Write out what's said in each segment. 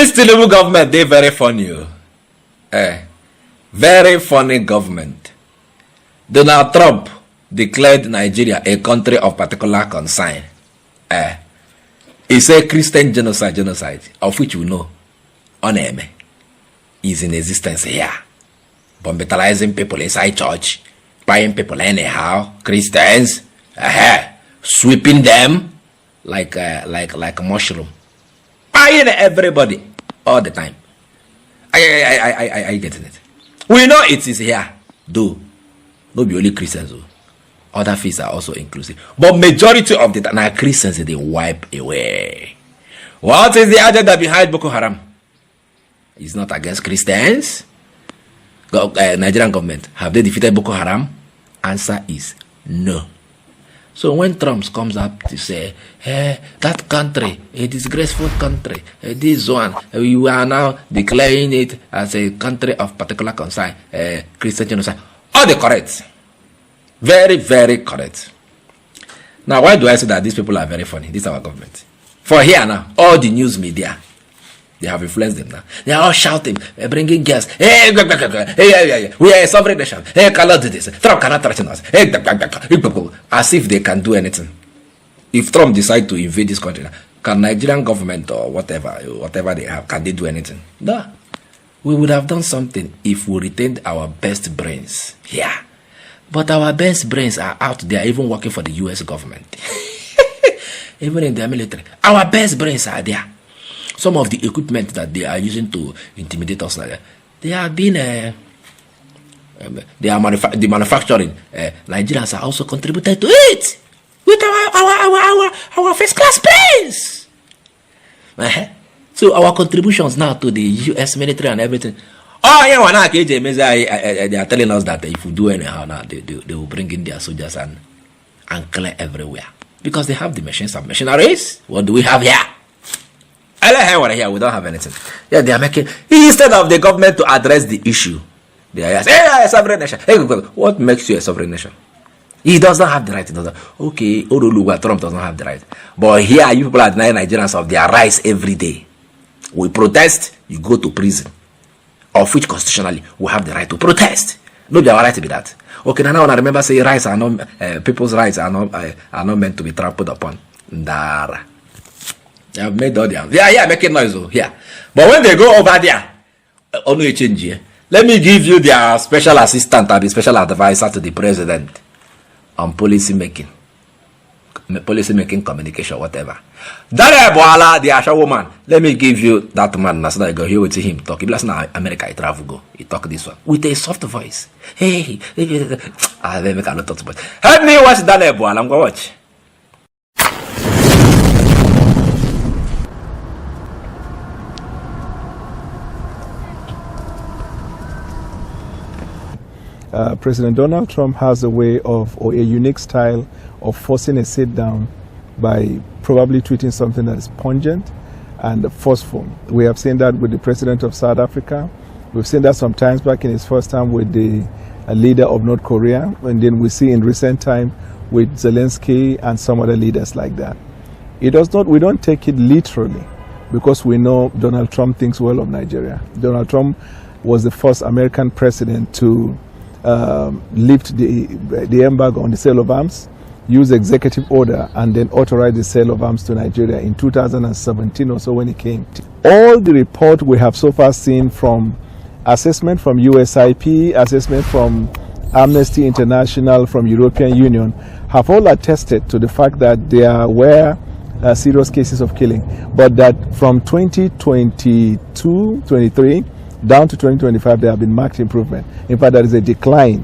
This Tinubu government, they very funny. Very funny government. Donald Trump declared Nigeria a country of particular concern. It's a Christian genocide, of which we know, ONEME, is in existence here. Bombitalizing people inside church, buying people anyhow, Christians, sweeping them like a mushroom, buying everybody all the time. I get it. We know it is here, though. Not be only Christians, though. Other faiths are also inclusive. But majority of the now Christians, they wipe away. What is the agenda behind Boko Haram? It's not against Christians. Nigerian government, have they defeated Boko Haram? Answer is no. So when Trump comes up to say, hey, that country, a disgraceful country, this one, we are now declaring it as a country of particular concern, Christian genocide. All the correct. Very, very correct. Now, why do I say that these people are very funny? This is our government. For here now, all the news media, they have influenced them now. They are all shouting, bringing gas. Hey, we are a sovereign nation. Hey, cannot do this. Trump cannot threaten us. Hey, as if they can do anything. If Trump decides to invade this country, can Nigerian government or whatever they have, can they do anything? No. We would have done something if we retained our best brains here. But our best brains are out there, even working for the US government. Even in their military. Our best brains are there. Some of the equipment that they are using to intimidate us, like that, they have been, the manufacturing. Nigerians are also contributed to it with our first class brains. So our contributions now to the US military and everything. Oh yeah, they are telling us that if we do anyhow now, they will bring in their soldiers and clear everywhere. Because they have the machines and machineries. What do we have here? We don't have anything. Yeah, they are making, instead of the government to address the issue, they are saying, hey, a sovereign nation. Hey, what makes you a sovereign nation? He doesn't have the right. He doesn't. Okay, Trump doesn't have the right. But here, you people are denying Nigerians of their rights every day. We protest, you go to prison. Of which constitutionally we have the right to protest. No, they are right to be that. Okay, now I remember saying rights are not people's rights are not meant to be trampled upon. Ndara. They have made all the making noise here. But when they go over there, only a change here. Let me give you their special assistant or the special advisor to the president on policy making communication, whatever. That Ebola, the Asha woman. Let me give you that man. So that I go here with him talk. If that's not America, I travel go. He talk this one with a soft voice. Hey, they make a lot of talk. Help me watch that Ebola. I'm gonna watch. President Donald Trump has a way of, or a unique style of forcing a sit down by probably tweeting something that is pungent and forceful. We have seen that with the president of South Africa. We've seen that sometimes back in his first time with the leader of North Korea. And then we see in recent time with Zelensky and some other leaders like that. We don't take it literally because we know Donald Trump thinks well of Nigeria. Donald Trump was the first American president to lift the embargo on the sale of arms, use executive order, and then authorize the sale of arms to Nigeria in 2017 or so when he came. All the report we have so far seen, from assessment from USIP, assessment from Amnesty International, from European Union, have all attested to the fact that there were serious cases of killing, but that from 2022-23 down to 2025, there have been marked improvement. In fact, there is a decline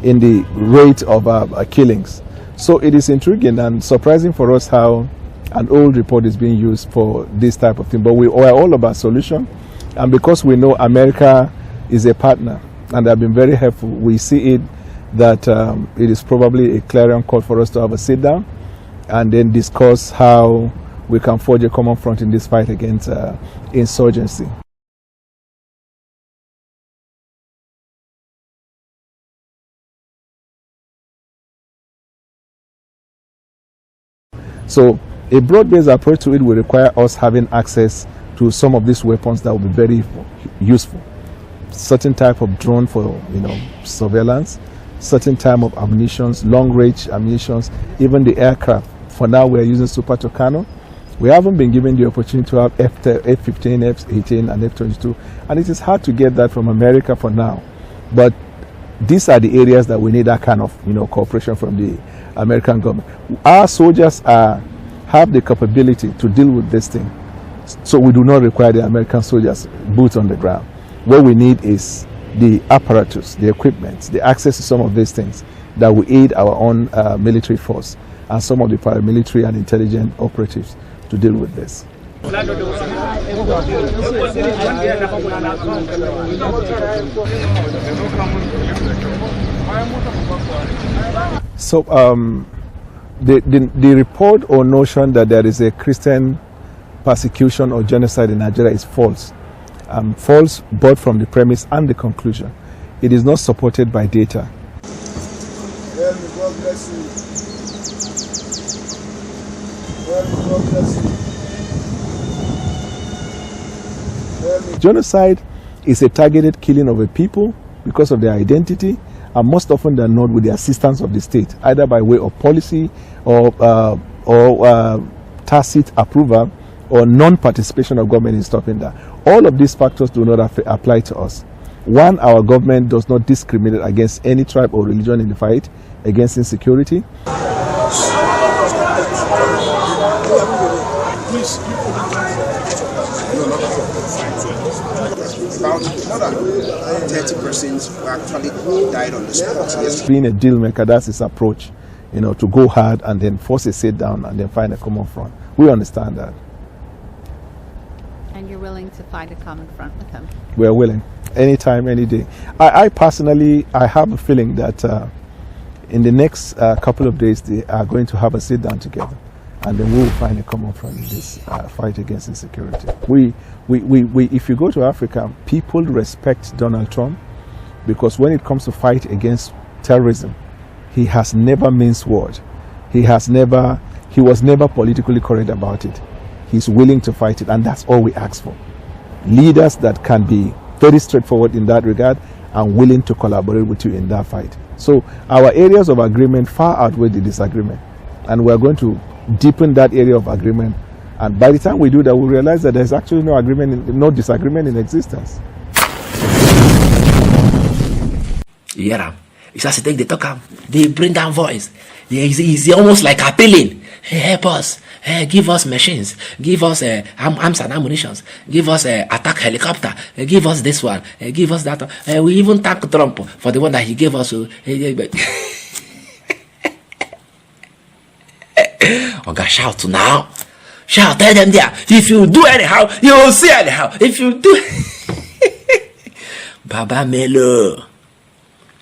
in the rate of killings. So it is intriguing and surprising for us how an old report is being used for this type of thing. But we are all about solution. And because we know America is a partner and they have been very helpful, we see it that it is probably a clarion call for us to have a sit down and then discuss how we can forge a common front in this fight against insurgency. So a broad-based approach to it will require us having access to some of these weapons that will be very useful. Certain type of drone for surveillance, certain type of ammunitions, long-range ammunitions, even the aircraft. For now, we are using Super Tucano. We haven't been given the opportunity to have F-15, F-18, and F-22, and it is hard to get that from America for now. But these are the areas that we need that kind of cooperation from the American government. Our soldiers have the capability to deal with this thing, so we do not require the American soldiers boots on the ground. What we need is the apparatus, the equipment, the access to some of these things that will aid our own military force and some of the paramilitary and intelligence operatives to deal with this. So the report or notion that there is a Christian persecution or genocide in Nigeria is false. False both from the premise and the conclusion. It is not supported by data. God bless you. God bless you. Genocide is a targeted killing of a people because of their identity, and most often than not with the assistance of the state, either by way of policy or tacit approval or non-participation of government in stopping that. All of these factors do not apply to us. One, our government does not discriminate against any tribe or religion in the fight against insecurity. About more than 30 persons who actually died on the spot. Being a deal maker, that's his approach, to go hard and then force a sit down and then find a common front. We understand that. And you're willing to find a common front with him? We're willing. Anytime, any day. I personally, I have a feeling that in the next couple of days, they are going to have a sit down together. And then we will find a common front in this fight against insecurity. If you go to Africa, people respect Donald Trump because when it comes to fight against terrorism, he has never minced word. He was never politically correct about it. He's willing to fight it, and that's all we ask for. Leaders that can be very straightforward in that regard and willing to collaborate with you in that fight. So our areas of agreement far outweigh the disagreement, and we're going to deepen that area of agreement. And by the time we do that, we realize that there's actually no disagreement in existence. Yeah, it's as they talk, they bring down voice. He's almost like appealing. Hey, help us. Hey, give us machines. Give us arms and ammunitions. Give us attack helicopter. Give us this one. Give us that one. We even thank Trump for the one that he gave us. Okay, shout now. Shout, tell them there. If you do anyhow, you will see anyhow. If you do. Baba Melo,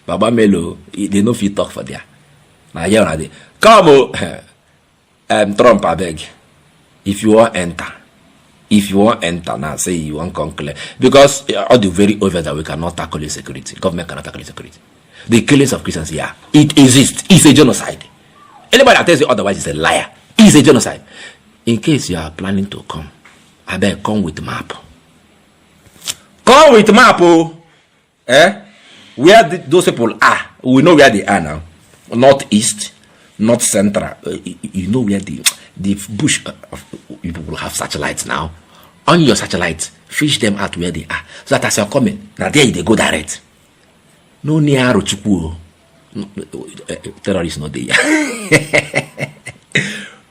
they know if you talk for there. Now, yeah, come Trump, I beg. If you want enter now, say you want conclude. Because all the very obvious that we cannot tackle insecurity. Government cannot tackle insecurity. The killings of Christians here, it exists. It's a genocide. Anybody that tells you otherwise is a liar. It's a genocide. In case you are planning to come, I beg, come with map. Come with map, oh. Where those people are, we know where they are now. Northeast, north central. You know where the bush you people have satellites now. On your satellites, fish them out where they are. So that as you're coming, now there they go direct. No near Rochukwu. Terrorists not there.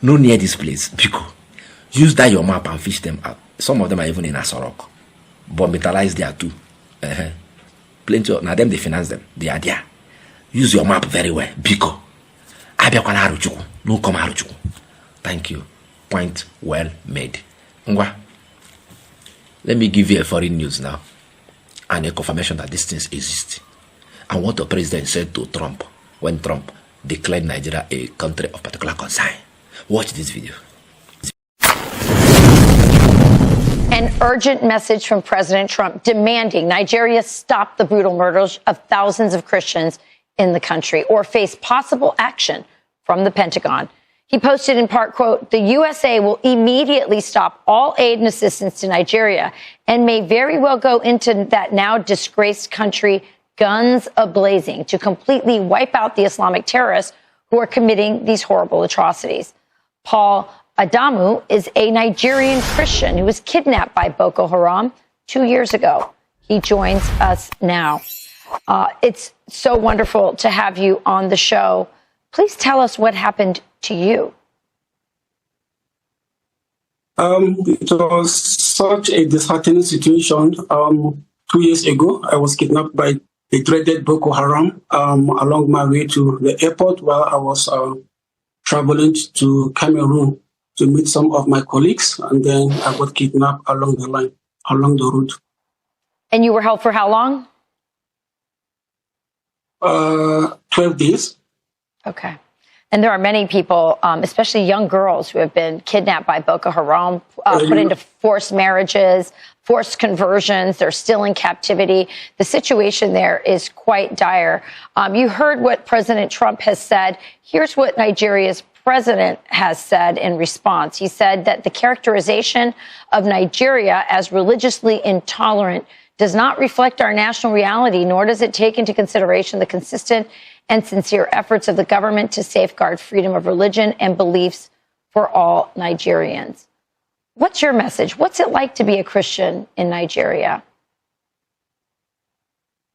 No near this place. Pico. Use that your map and fish them out. Some of them are even in Asorok. Bombitalize there too. Plenty of now them they finance them. They are there. Use your map very well. Pico. No come Haruchuku. Thank you. Point well made. Ngwa. Let me give you a foreign news now. And a confirmation that these things exist. And what the president said to Trump when Trump declared Nigeria a country of particular concern. Watch this video. An urgent message from President Trump demanding Nigeria stop the brutal murders of thousands of Christians in the country or face possible action from the Pentagon. He posted in part, quote, "The USA will immediately stop all aid and assistance to Nigeria and may very well go into that now disgraced country guns a-blazing to completely wipe out the Islamic terrorists who are committing these horrible atrocities." Paul Adamu is a Nigerian Christian who was kidnapped by Boko Haram 2 years ago. He joins us now. It's so wonderful to have you on the show. Please tell us what happened to you. It was such a disheartening situation. 2 years ago, I was kidnapped by the dreaded Boko Haram along my way to the airport while I was traveling to Cameroon to meet some of my colleagues, and then I got kidnapped along the line, along the route. And you were held for how long? 12 days. Okay. And there are many people, especially young girls, who have been kidnapped by Boko Haram, put into forced marriages, forced conversions. They're still in captivity. The situation there is quite dire. You heard what President Trump has said. Here's what Nigeria's president has said in response. He said that the characterization of Nigeria as religiously intolerant does not reflect our national reality, nor does it take into consideration the consistent and sincere efforts of the government to safeguard freedom of religion and beliefs for all Nigerians. What's your message? What's it like to be a Christian in Nigeria?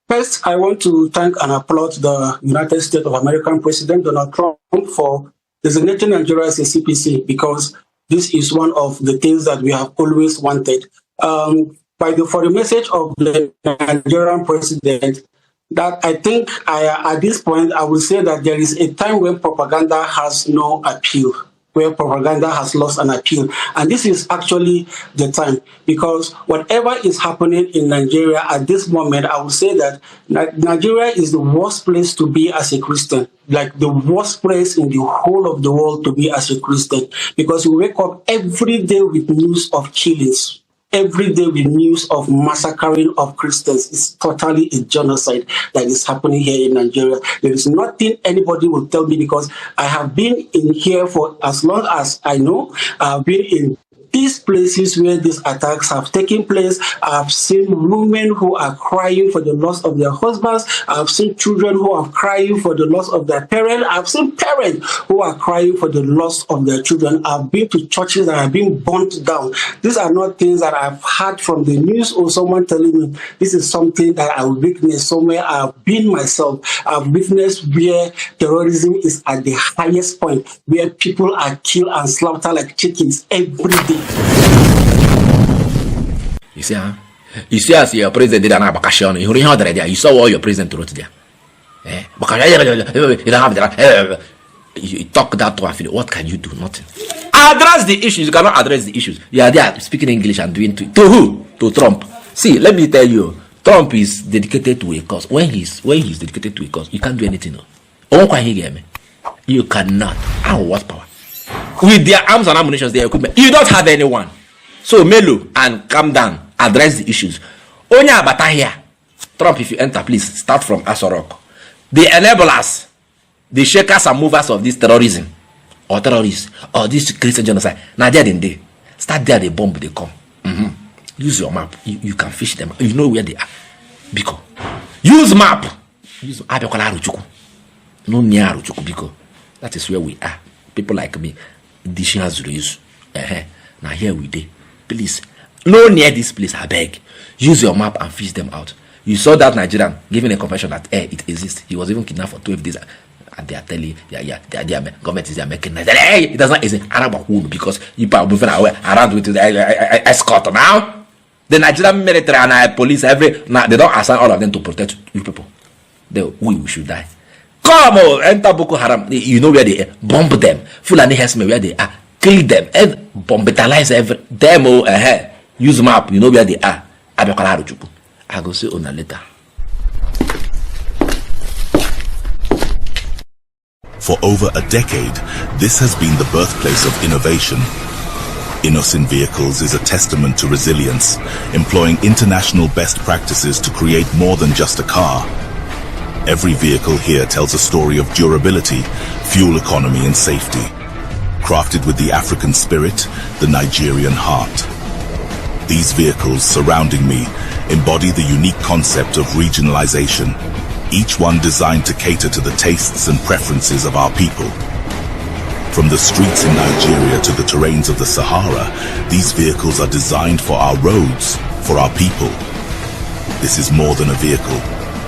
First, I want to thank and applaud the United States of American President Donald Trump for designating Nigeria as a CPC, because this is one of the things that we have always wanted. For the message of the Nigerian president, that I think at this point, I will say that there is a time when propaganda has no appeal, where propaganda has lost an appeal. And this is actually the time, because whatever is happening in Nigeria at this moment, I will say that Nigeria is the worst place to be as a Christian, like the worst place in the whole of the world to be as a Christian, because we wake up every day with news of killings. Every day with news of massacring of Christians. It's totally a genocide that is happening here in Nigeria. There is nothing anybody will tell me, because I have been in here for as long as I know. I've been in these places where these attacks have taken place. I've seen women who are crying for the loss of their husbands. I've seen children who are crying for the loss of their parents. I've seen parents who are crying for the loss of their children. I've been to churches that have been burnt down. These are not things that I've heard from the news or someone telling me. This is something that I witnessed somewhere. I've been myself. I've witnessed where terrorism is at the highest point, where people are killed and slaughtered like chickens every day. You see, huh? You see, as your president did an vacation, you saw all your president wrote there. You don't have that. You talk that to a what can you do? Nothing. Address the issues. You cannot address the issues. You are there speaking English and doing to who? To Trump. See, let me tell you, Trump is dedicated to a cause. When he's dedicated to a cause, you can't do anything. You cannot. What power? With their arms and ammunition, their equipment, you don't have anyone. So mellow and calm down. Address the issues. Onya bata here. Trump, if you enter, please start from Asorok. The enablers, the shakers and movers of this terrorism, or terrorists, or this Christian genocide. Now there they start there. The bomb they come. Use your map. You can fish them. You know where they are. Because use map. Use no near because that is where we are. People like me. Dishing has use. Now here we do. Please, no near this place. I beg. Use your map and fish them out. You saw that Nigerian giving a confession that it exists. He was even kidnapped for 12 days. And they are telling, government is making it does not exist. Because you are moving around with the escort now. The Nigerian military and police now they don't assign all of them to protect you people. We should die. Come on, enter Boko Haram. You know where they are. Bomb them. Fulani Hesme where they are. Kill them and bombitalize them. Use map. You know where they are. I go see on later. For over a decade, this has been the birthplace of innovation. Innocent Vehicles is a testament to resilience, employing international best practices to create more than just a car. Every vehicle here tells a story of durability, fuel economy, and safety. crafted with the African spirit, the Nigerian heart. These vehicles surrounding me embody the unique concept of regionalization, each one designed to cater to the tastes and preferences of our people. From the streets in Nigeria to the terrains of the Sahara, these vehicles are designed for our roads, for our people. This is more than a vehicle.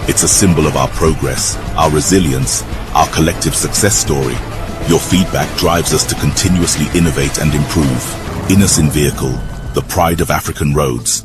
It's a symbol of our progress, our resilience, our collective success story. Your feedback drives us to continuously innovate and improve. Innocent Vehicle, the pride of African roads.